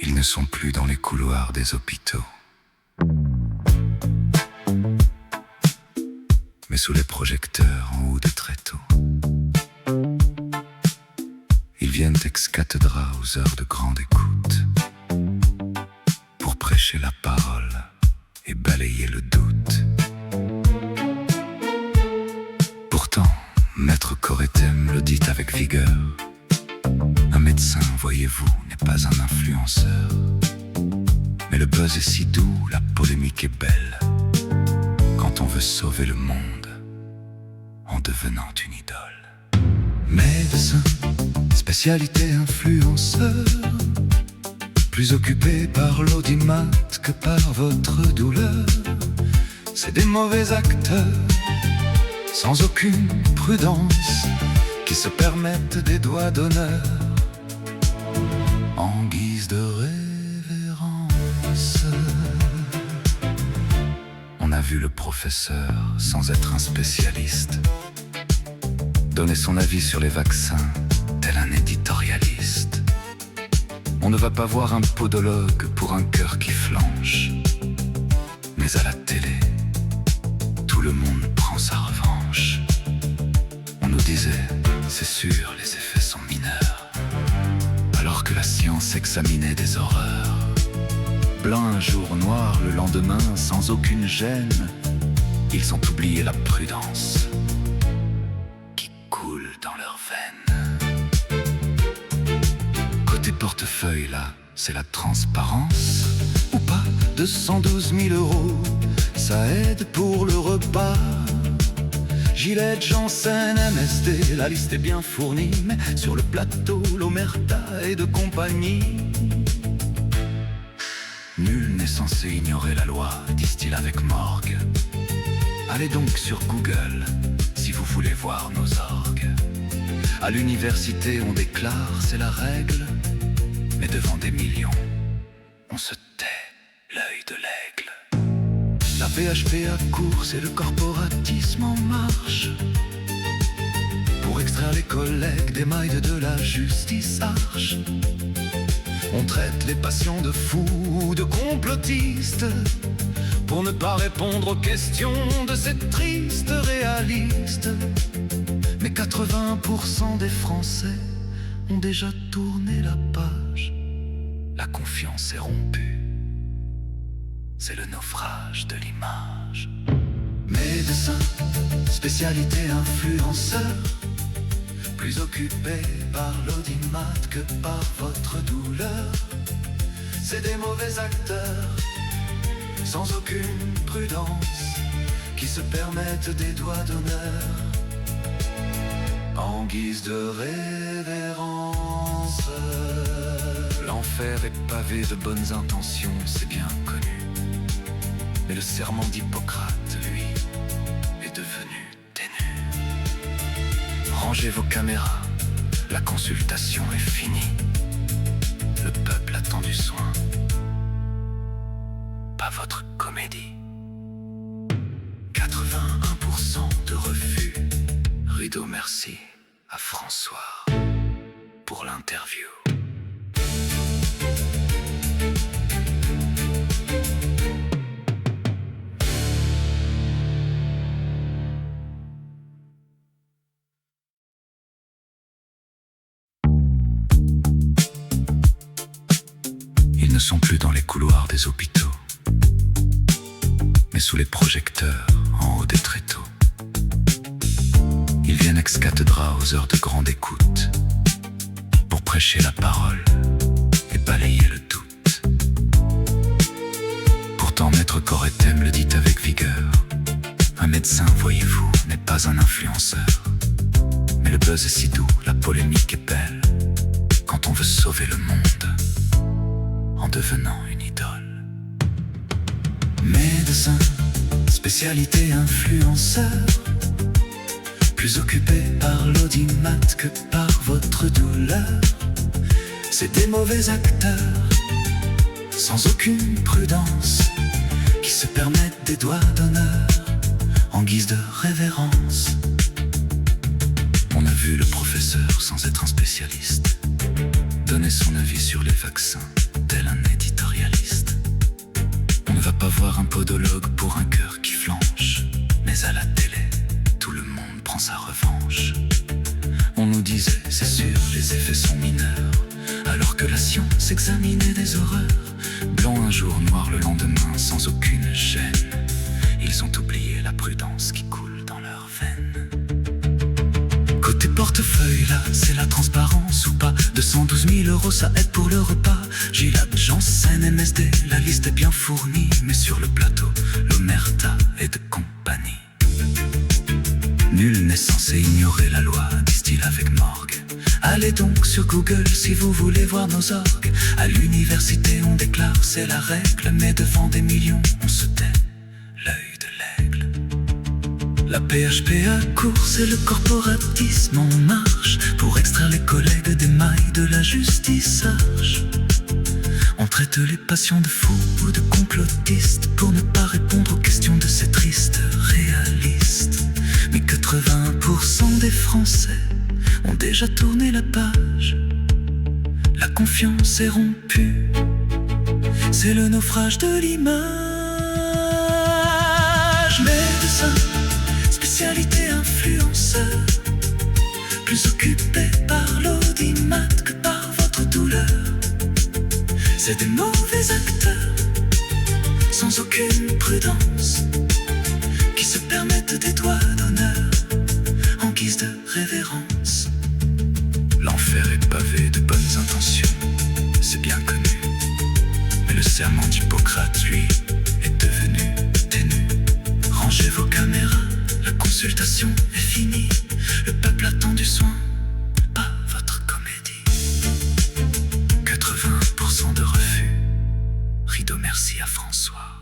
Ils ne sont plus dans les couloirs des hôpitaux, mais sous les projecteurs en haut des tréteaux. Ils viennent ex cathedra aux heures de grande écoute, pour prêcher la parole et balayer le doute. Pourtant, Maître Coretem le dit avec vigueur: un médecin, voyez-vous, n'est pas un influenceur. Mais le buzz est si doux, la polémique est belle, quand on veut sauver le monde en devenant une idole. Médecin, spécialité influenceur, plus occupé par l'audimat que par votre douleur. C'est des mauvais acteurs, sans aucune prudence, qui se permettent des doigts d'honneur en guise de révérence. On a vu le professeur, sans être un spécialiste, donner son avis sur les vaccins, tel un éditorialiste. On ne va pas voir un podologue pour un cœur qui flanche, mais à la télé, tout le monde prend sa revanche. On nous disait: c'est sûr, les effets sont mineurs, alors que la science examinait des horreurs. Blanc un jour, noir le lendemain, sans aucune gêne, ils ont oublié la prudence qui coule dans leurs veines. Côté portefeuille, là, c'est la transparence, ou pas, 212 000 €, ça aide pour le repas. Gillette, Janssen, MSD, la liste est bien fournie, mais sur le plateau, l'omerta et de compagnie. Nul n'est censé ignorer la loi, disent-ils avec morgue. Allez donc sur Google, si vous voulez voir nos orgues. À l'université, on déclare, c'est la règle, mais devant des millions, on se tait, l'œil de l'aigle. La PHP à course et le corporatisme en marche, pour extraire les collègues des mailles de la justice arche. On traite les patients de fous ou de complotistes, pour ne pas répondre aux questions de ces tristes réalistes. Mais 80% des Français ont déjà tourné la page. La confiance est rompue, c'est le naufrage de l'image. Médecin, spécialité influenceur, plus occupé par l'audimat que par votre douleur. C'est des mauvais acteurs, sans aucune prudence, qui se permettent des doigts d'honneur en guise de révérence. L'enfer est pavé de bonnes intentions, c'est bien connu, mais le serment d'Hippocrate, lui, est devenu ténu. Rangez vos caméras, la consultation est finie. Le peuple attend du soin, pas votre comédie. 81% de refus. Rideau merci à François pour l'interview. Ils ne sont plus dans les couloirs des hôpitaux, mais sous les projecteurs en haut des tréteaux. Ils viennent ex cathedra aux heures de grande écoute, pour prêcher la parole et balayer le doute. Pourtant Maître Coretem le dit avec vigueur: un médecin, voyez-vous, n'est pas un influenceur. Mais le buzz est si doux, la polémique est belle, quand on veut sauver le monde en devenant une idole. Médecin, spécialité influenceur, plus occupé par l'audimat que par votre douleur. C'est des mauvais acteurs, sans aucune prudence, qui se permettent des doigts d'honneur en guise de révérence. On a vu le professeur, sans être un spécialiste, donner son avis sur les vaccins, tel un éditorialiste. On ne va pas voir un podologue pour un cœur qui flanche, mais à la télé, tout le monde prend sa revanche. On nous disait, c'est sûr, les effets sont mineurs, alors que la science examinait des horreurs. Blanc un jour, noir le lendemain, sans aucune gêne. Ils ont oublié la prudence qui coule dans leurs veines. Côté portefeuille, là, c'est la transparence ou pas. 212 000 €, ça aide pour le repas. Gilad, Janssen, MSD, la liste est bien fournie. Mais sur le plateau, l'omerta et de compagnie. Nul n'est censé ignorer la loi, disent-ils avec morgue. Allez donc sur Google si vous voulez voir nos orgues. À l'université on déclare c'est la règle, mais devant des millions on se tait, l'œil de l'aigle. La PHPA course et le corporatisme en marche pour extraire les collègues des mailles de la justice sage. On traite les patients de fous ou de complotistes pour ne pas répondre aux questions de ces tristes réalistes. Mais 80% des Français ont déjà tourné la page. La confiance est rompue, c'est le naufrage de l'image. Médecin, spécialité influenceur, plus occupé par l'audimat que par votre douleur. C'est des mauvais acteurs, sans aucune prudence, qui se permettent des doigts d'honneur en guise de révérence. L'enfer est pavé de bonnes intentions, c'est bien connu. Mais le serment d'Hippocrate, lui, est devenu ténu. Rangez vos caméras, la consultation est finie. Le peuple attend du soin, pas votre comédie. 80% de refus, rideau merci à François.